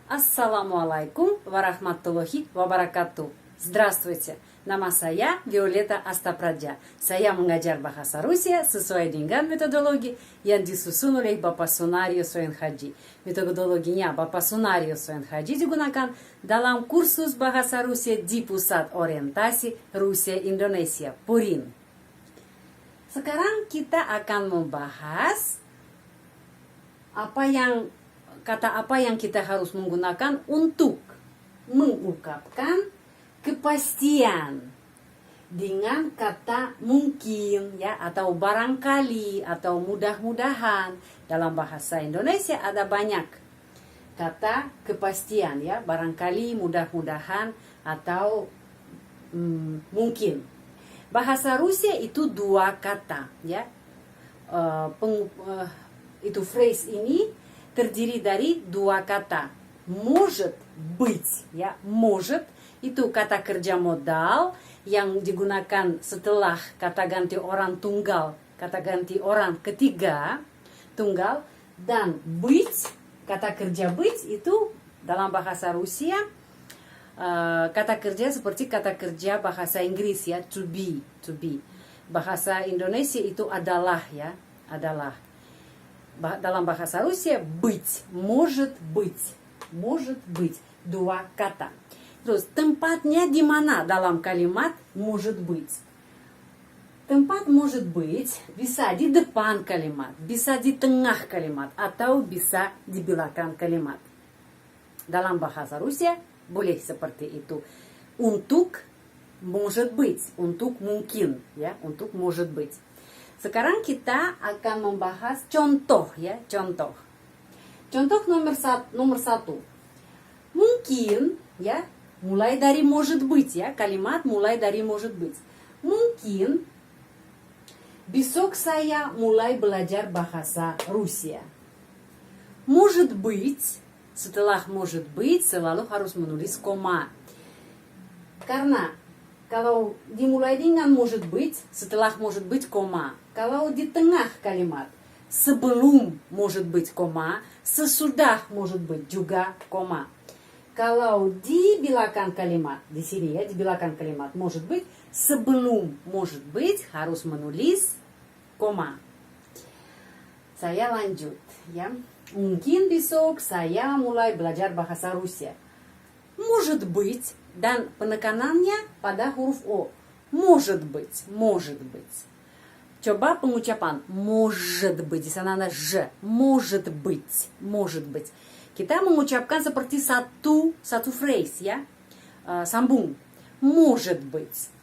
Assalamualaikum warahmatullahi wabarakatuh. Здравствуйте, nama saya Violeta Astapradja. Saya mengajar bahasa Rusia sesuai dengan metodologi yang disusun oleh Bapak Sunario Soen Haji. Metodologinya Bapak Sunario Soen Haji digunakan dalam kursus bahasa Rusia di Pusat Orientasi Rusia Indonesia, PURIN. Sekarang kita akan membahas kata apa yang kita harus menggunakan untuk mengungkapkan kepastian dengan kata mungkin ya, atau barangkali atau mudah-mudahan. Dalam bahasa Indonesia ada banyak kata kepastian ya, barangkali, mudah-mudahan atau mungkin. Bahasa Rusia itu dua kata ya. Itu phrase ini terdiri dari dua kata. Может быть, ya, может itu kata kerja modal yang digunakan setelah kata ganti orang tunggal, kata ganti orang ketiga tunggal, dan быть, kata kerja быть itu dalam bahasa Rusia kata kerja seperti kata kerja bahasa Inggris ya, to be. Bahasa Indonesia itu adalah ya, adalah. Dalam bahasa Rusia быть, может быть, dua kata. Terus tempatnya di mana dalam kalimat может быть? Tempat может быть bisa di depan kalimat, bisa di tengah kalimat, atau bisa di belakang kalimat. Dalam bahasa Rusia boleh seperti itu. Untuk может быть, untuk mungkin ya, untuk может быть. Sekarang kita akan membahas contoh ya, contoh. Contoh nomor satu. Mungkin ya, mulai dari может быть ya, kalimat mulai dari может быть. Mungkin besok saya mulai belajar bahasa Rusia. Может быть, setelah может быть selalu harus menulis koma. Karena kalau dimulai dengan может быть, setelah может быть koma. Kalau di tengah kalimat, sebelum может быть koma, sesudah может быть juga koma. Kalau di belakang kalimat, di sini ya, di belakang kalimat может быть, sebelum может быть harus menulis koma. Saya lanjut ya. Mungkin besok saya mulai belajar bahasa Rusia. Может быть, dan penekanannya pada huruf O. Может быть, может быть. Coba pengucapan может быть, di sana ada ж. Может быть, может быть. Kita mengucapkan seperti satu phrase ya, sambung. Может быть.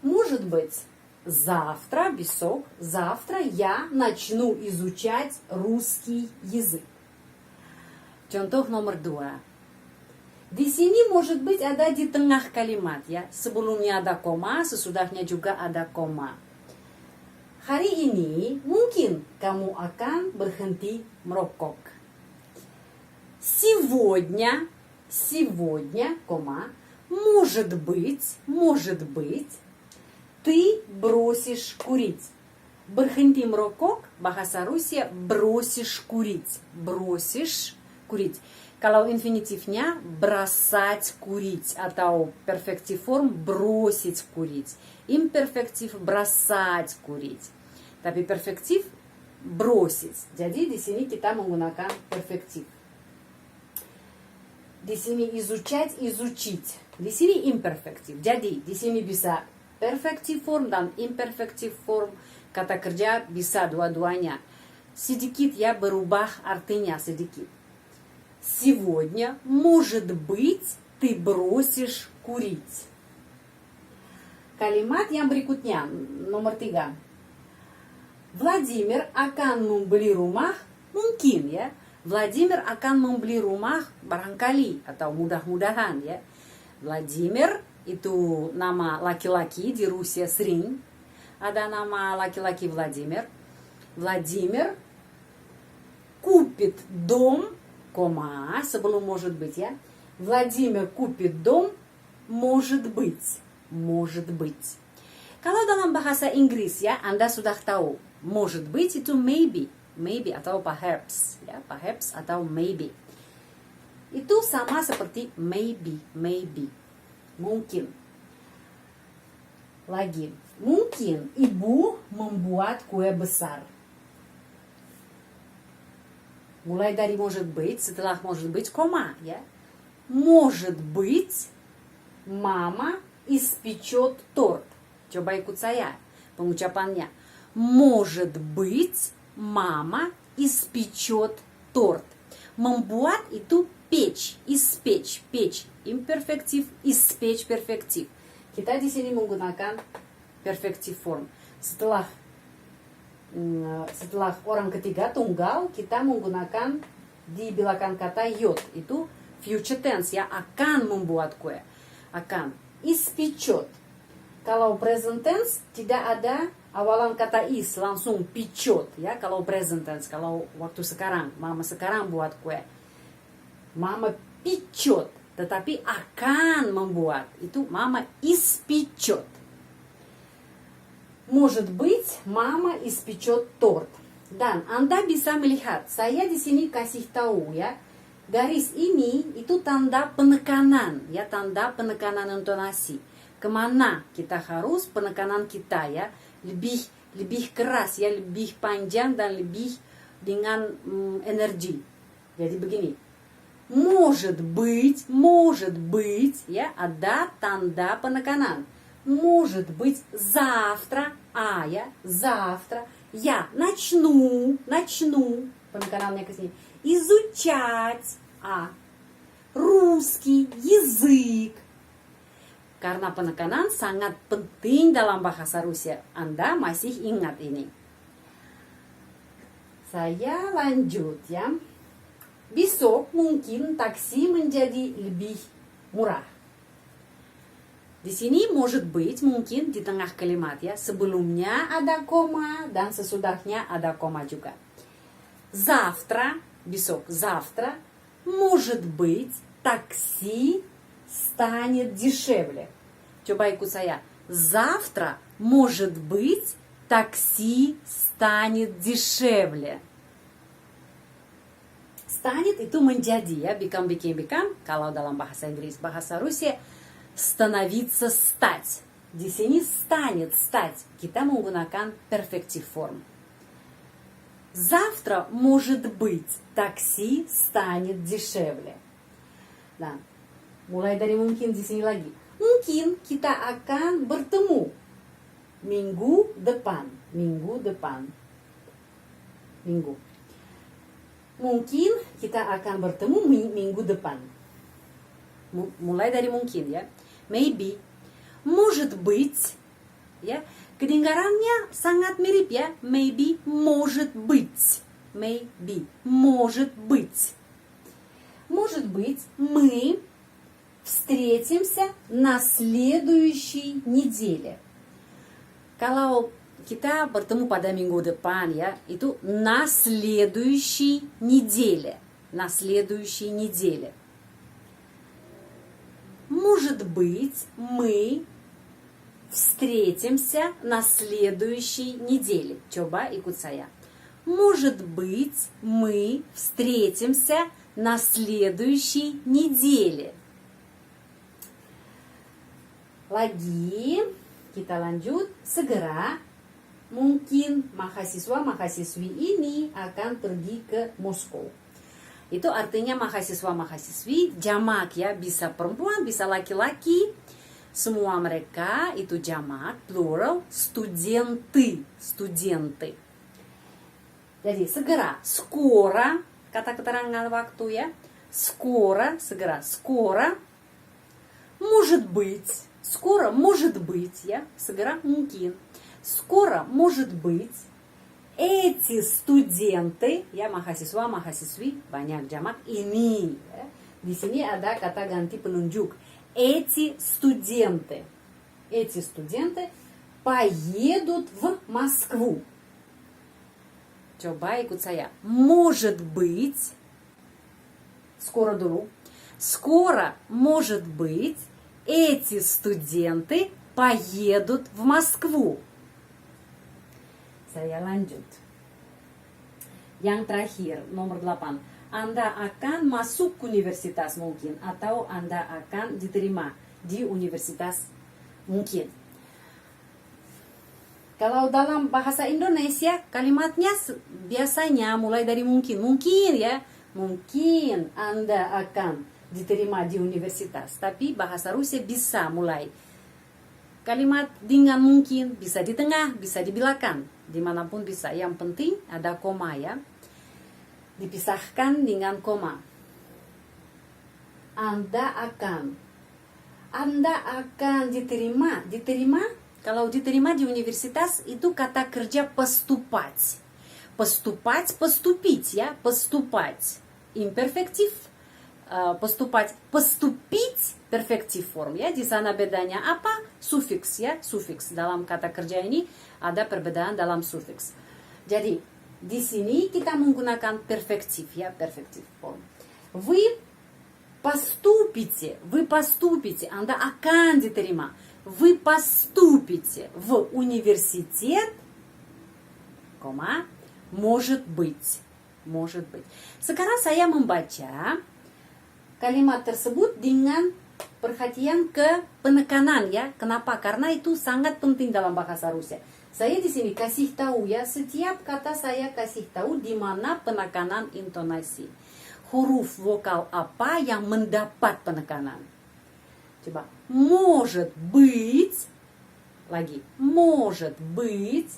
Может быть, завтра, besok, завтра я начну изучать русский язык. Contoh nomor 2. Di sini может быть ada di tengah kalimat ya. Sebelumnya ada koma, sesudahnya juga ada koma. Hari ini mungkin kamu akan berhenti merokok. Сегодня, кома, может быть, ты бросишь курить. Berhenti merokok, bahasa Rusia бросишь курить. Бросишь курить. Kalau infinitifnya бросать курить atau perfective form бросить курить. Imperfektif бросать курить. Tapi perfektif бросить. Jadi di sini kita menggunakan perfektif. Di sini изучать, изучить. Di sini imperfektif. Jadi di sini bisa perfective form dan imperfective form. Kata kerja bisa dua-duanya. Sedikit ya, berubah artinya sedikit. Сегодня, может быть, ты бросишь курить. Kalimat yang berikutnya, nomor 3. Vladimir akan membeli rumah, mungkin ya. Vladimir akan membeli rumah barangkali atau mudah-mudahan ya. Vladimir itu nama laki-laki di Rusia sering. Ada nama laki-laki Vladimir. Vladimir купит дом, кома, sebelum может быть ya. Vladimir купит дом, может быть. Kalau dalam bahasa Inggris ya, Anda sudah tahu. Может быть itu maybe atau perhaps ya, perhaps atau maybe. Itu sama seperti maybe, mungkin. Lagi, mungkin ibu membuat kue besar. Mulai dari может быть, setelah может быть, кома, ya. Может быть, mama испечет торт. Coba ikut saya pengucapannya. Может быть, мама испечет торт. Membuat itu печь, испечь, печь, imperfektif, испечь, перфектив. Kita di sini menggunakan perfective form. Setelah orang ketiga tunggal, kita menggunakan di belakang kata yot. Itu future tense, ya, akan membuat kue. Akan. Испечет. Kalau present tense tidak ada awalan kata is, langsung pichot, ya. Kalau present tense, kalau waktu sekarang, mama sekarang buat kue. Mama pichot, tetapi akan membuat. Itu mama испечет. Может быть, mama испечет торт. Dan Anda bisa melihat, saya di sini kasih tahu, ya. Garis ini itu tanda penekanan, ya, tanda penekanan intonasi. Kemana kita harus penekanan kita, ya, lebih keras, ya, lebih panjang dan lebih dengan energi. Jadi begini, может быть, ya, ada tanda penekanan. Может быть, завтра, я, завтра, я начну, penеkanannya ke sini, изучать, русский язык. Karena penekanan sangat penting dalam bahasa Rusia. Anda masih ingat ini. Saya lanjut, ya. Besok mungkin taksi menjadi lebih murah. Di sini может быть, mungkin di tengah kalimat, ya. Sebelumnya ada koma dan sesudahnya ada koma juga. Завтра, besok, завтра, может быть, такси станет дешевле. Coba ikut saya. Завтра, может быть, такси станет дешевле. Станет itu menjadi, ya, become. Kalau dalam bahasa Inggris, bahasa Rusia, становиться, стать. Di sini станет, стать. Kita menggunakan perfective form. Завтра, может быть, такси станет дешевле. Nah, mulai dari mungkin di sini lagi. Mungkin kita akan bertemu minggu depan. Mungkin kita akan bertemu minggu depan. Mulai dari mungkin, ya. Maybe, может быть, ya. Kedengarannya sangat mirip, ya. Maybe, может быть. Может быть, мы встретимся на следующей неделе. Kalau kita bertemu pada minggu depan, ya, itu на следующей неделе. Может быть, мы встретимся на следующей неделе. Coba ikut saya. Может быть, мы встретимся на следующей неделе. Lagi, kita lanjut. Segera, mungkin mahasiswa-mahasiswi ini akan pergi ke Moskow. Itu artinya mahasiswa-mahasiswi jamak, ya, bisa perempuan, bisa laki-laki. Semua mereka itu jamak, plural, студенты. Jadi segera, skora, kata keterangan waktu, ya. Skora, segera, skora. Может быть, скоро может быть, ya. Segera mungkin. Скоро может быть. Эти студенты, ya, mahasiswa-mahasiswi, banyak jamak ini, ya. Di sini ada kata ganti penunjuk. Эти студенты поедут в Москву. Coba ikut saya. Может быть, скоро dulu. Скоро, может быть, эти студенты поедут в Москву. Saya lanjut. Yang terakhir, nomor 8. Anda akan masuk universitas mungkin, atau Anda akan diterima di universitas mungkin. Kalau dalam bahasa Indonesia kalimatnya biasanya mulai dari mungkin ya, mungkin Anda akan diterima di universitas. Tapi bahasa Rusia bisa mulai kalimat dengan mungkin, bisa di tengah, bisa di belakang, dimanapun bisa. Yang penting ada koma ya, dipisahkan dengan koma. Anda akan diterima. Kalau diterima di universitas itu kata kerja поступать. Поступить ya, поступать imperfektif, поступить perfektif form ya. Di sana bedanya apa? Sufiks ya, sufiks. Dalam kata kerja ini ada perbedaan dalam sufiks. Jadi di sini kita menggunakan perfektif ya, perfektif form. Вы поступите, Anda akan diterima. Вы поступите в университет, может быть. Sekarang saya membaca kalimat tersebut dengan perhatian ke penekanan ya. Kenapa? Karena itu sangat penting dalam bahasa Rusia. Saya di sini kasih tahu ya, setiap kata saya kasih tahu di mana penekanan intonasi. Huruf vokal apa yang mendapat penekanan. Coba. Может быть. Lagi. Может быть.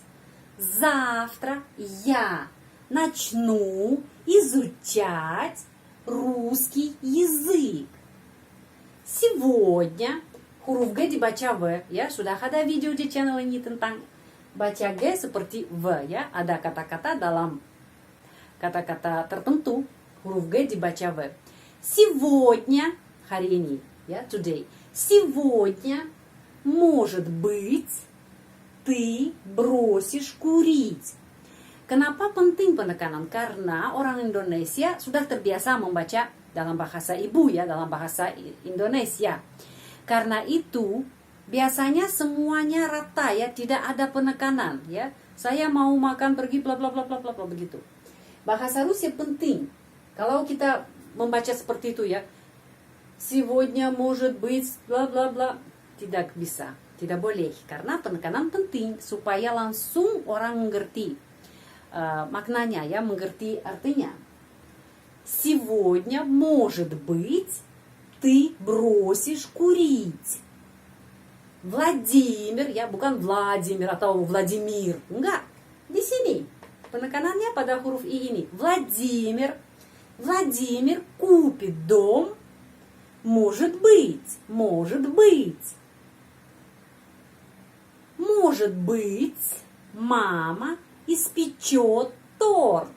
Завтра я начну изучать русский язык. Сегодня huruf G dibaca V ya. Sudah ada video di channel ini tentang baca G seperti V ya. Ada kata-kata dalam kata-kata tertentu huruf G dibaca V. Сегодня hari ini ya, today. Сегодня, может быть, ты бросишь курить. Kenapa penting penekanan? Karena orang Indonesia sudah terbiasa membaca dalam bahasa ibu ya, dalam bahasa Indonesia. Karena itu biasanya semuanya rata ya, tidak ada penekanan ya. Saya mau makan pergi bla bla bla bla bla begitu. Bahasa Rusia penting. Kalau kita membaca seperti itu ya, сегодня может быть bla bla bla, tidak bisa, tidak boleh, karena penekanan penting supaya langsung orang mengerti maknanya ya, mengerti artinya. Сегодня, может быть, ты бросишь курить. Владимир, ya, bukan Vladimir atau Vladimir, enggak. Di sini penekanannya pada huruf I ini. Владимир купит дом. Может быть. Может быть, мама испечет торт.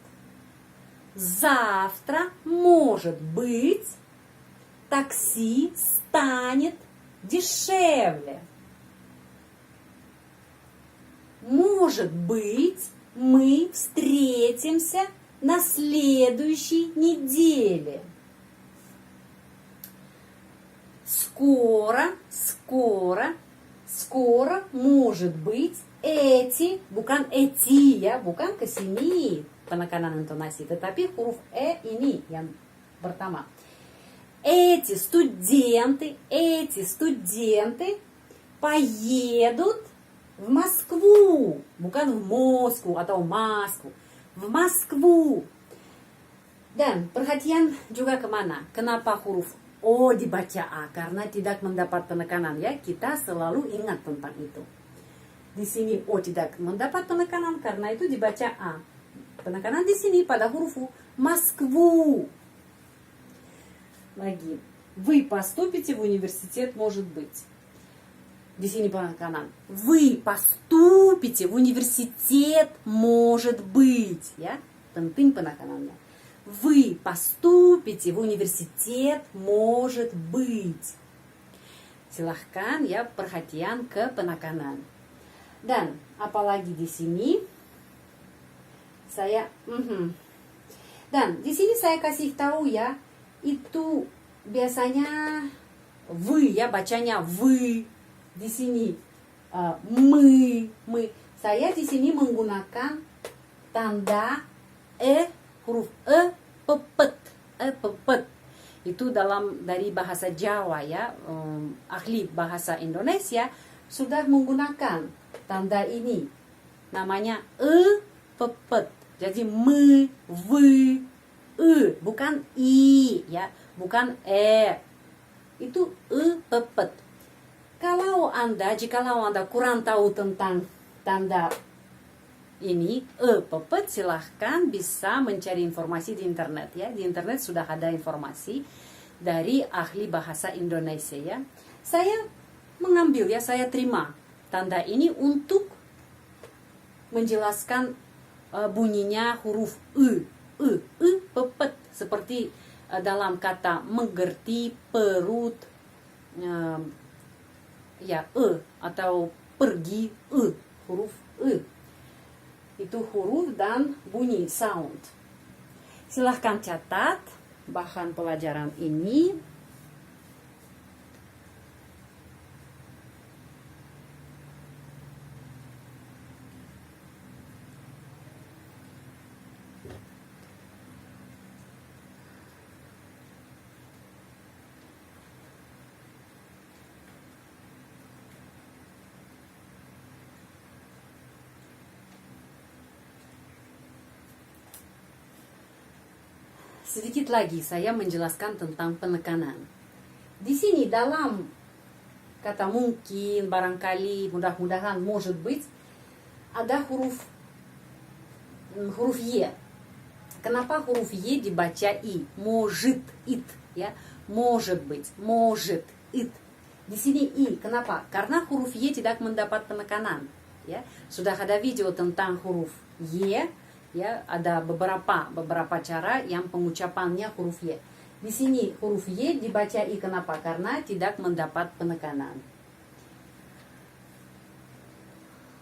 Завтра, может быть, такси станет дешевле. Может быть, мы встретимся на следующей неделе. Скоро, может быть, эти, bukan эти ya, bukan kesini penekanan intonasi, tetapi huruf E ini yang pertama. Эти студенты поедут в Москву, bukan в Москву atau Москву, в Москву. Dan perhatian juga kemana? Kenapa huruf O dibaca A? Karena tidak mendapat penekanan ya. Kita selalu ingat tentang itu. Di sini O tidak mendapat penekanan karena itu dibaca A. Penekanan di sini pada huruf U. Москву. Lagi. Вы поступите в университет, может быть. Di sini penekanan. Вы поступите в университет, может быть. Ya. Penting penekanannya. Вы поступите в университет, может быть. Silahkan ya, perhatian ke penekanan. Dan apalagi di sini saya Dan di sini saya kasih tahu ya, itu biasanya вы ya, bacanya вы. Di sini мы. Saya di sini menggunakan tanda huruf pepet pepet. Itu dari bahasa Jawa ya, ahli bahasa Indonesia sudah menggunakan tanda ini. Namanya pepet. Jadi bukan i ya, bukan Itu pepet. Jikalau Anda kurang tahu tentang tanda ini pepet, silahkan bisa mencari informasi di internet ya. Di internet sudah ada informasi dari ahli bahasa Indonesia ya. Saya mengambil ya, saya terima tanda ini untuk menjelaskan bunyinya huruf pepet, seperti dalam kata mengerti, perut, atau pergi, huruf itu huruf dan bunyi sound. Silahkan catat bahan pelajaran ini. Sedikit lagi saya menjelaskan tentang penekanan. Di sini dalam kata mungkin, barangkali, mudah-mudahan, может быть, ada huruf Y. Kenapa huruf Y dibaca I? Может it ya. Может быть, может it. Di sini I. Kenapa? Karena huruf Y tidak mendapat penekanan ya. Sudah ada video tentang huruf Y. Ya, ada beberapa cara yang pengucapannya huruf Y. Di sini huruf Y dibaca I. Kenapa? Karena tidak mendapat penekanan.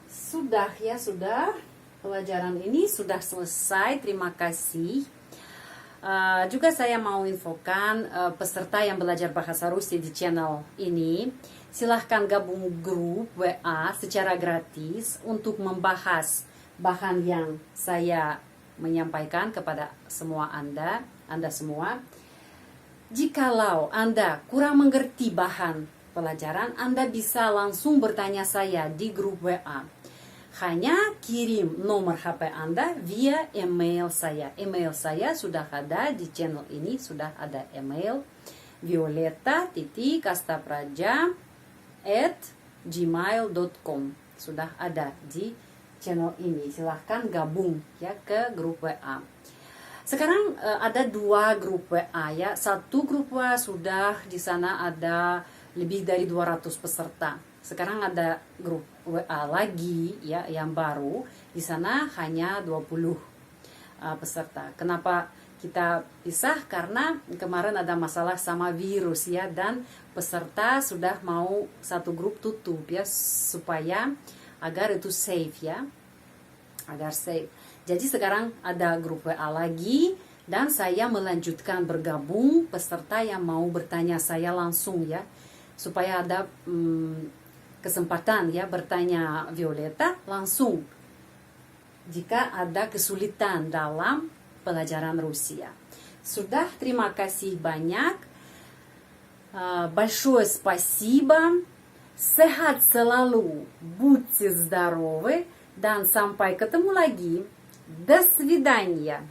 Sudah. Pelajaran ini sudah selesai. Terima kasih. Juga saya mau infokan peserta yang belajar bahasa Rusia di channel ini. Silahkan gabung grup WA secara gratis untuk membahas bahan yang saya menyampaikan kepada semua Anda semua. Jikalau Anda kurang mengerti bahan pelajaran, Anda bisa langsung bertanya saya di grup WA. Hanya kirim nomor HP Anda via email saya. Email saya sudah ada di channel ini, sudah ada email violeta.kastapraja@gmail.com. Sudah ada di channel ini. Silahkan gabung ya ke grup WA. Sekarang ada 2 grup WA ya. Satu grup WA sudah di sana ada lebih dari 200 peserta. Sekarang ada grup WA lagi ya yang baru. Di sana hanya 20 peserta. Kenapa kita pisah? Karena kemarin ada masalah sama virus ya, dan peserta sudah mau satu grup tutup ya, supaya agar itu safe ya, agar safe. Jadi sekarang ada grup WA lagi, dan saya melanjutkan bergabung peserta yang mau bertanya saya langsung ya, supaya ada kesempatan ya bertanya Violeta langsung jika ada kesulitan dalam pelajaran Rusia. Sudah, terima kasih banyak. Большое спасибо. Sehat selalu, будьте здоровы, dan sampai ketemu lagi. До свидания.